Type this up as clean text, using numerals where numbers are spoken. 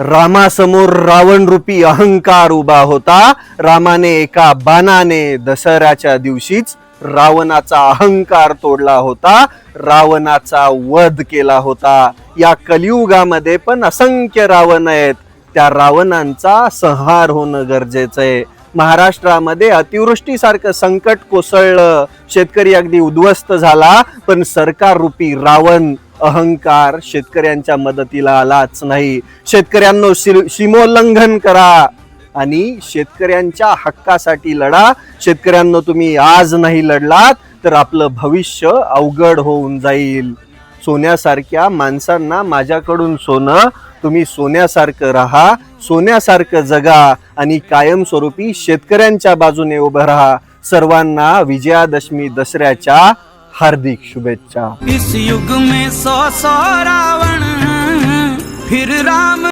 रामासमोर रावण रूपी अहंकार उभा होता। रामाने एका बाणाने दसऱ्याच्या दिवशीच रावणाचा अहंकार तोडला होता, रावणाचा वध केला होता। या कलियुगामध्ये पण असंख्य रावण आहेत, त्या रावणांचा संहार होणं गरजेचं आहे। महाराष्ट्रामध्ये अतिवृष्टीसारखं संकट कोसळलं, शेतकरी अगदी उद्ध्वस्त झाला, पण सरकार रूपी रावण अहंकार शेतकऱ्यांच्या मदतीला आलाच नाही। शेतकऱ्यांनो, सीमोल्लंघन करा आणि शेतकऱ्यांच्या हक्कासाठी लढा। शेतकऱ्यांनो, तुम्ही आज नाही लढलात तर आपलं भविष्य अवघड होऊन जाईल। सोन्यासारख्या माणसांना माझ्याकडून सोनं, तुम्ही सोन्यासारखं राहा, सोन्यासारखं जगा आणि कायमस्वरूपी शेतकऱ्यांच्या बाजूने उभं राहा। सर्वांना विजयादशमी दसऱ्याच्या हार्दिक शुभेच्छा। इस युग में 100 रावण फिर राम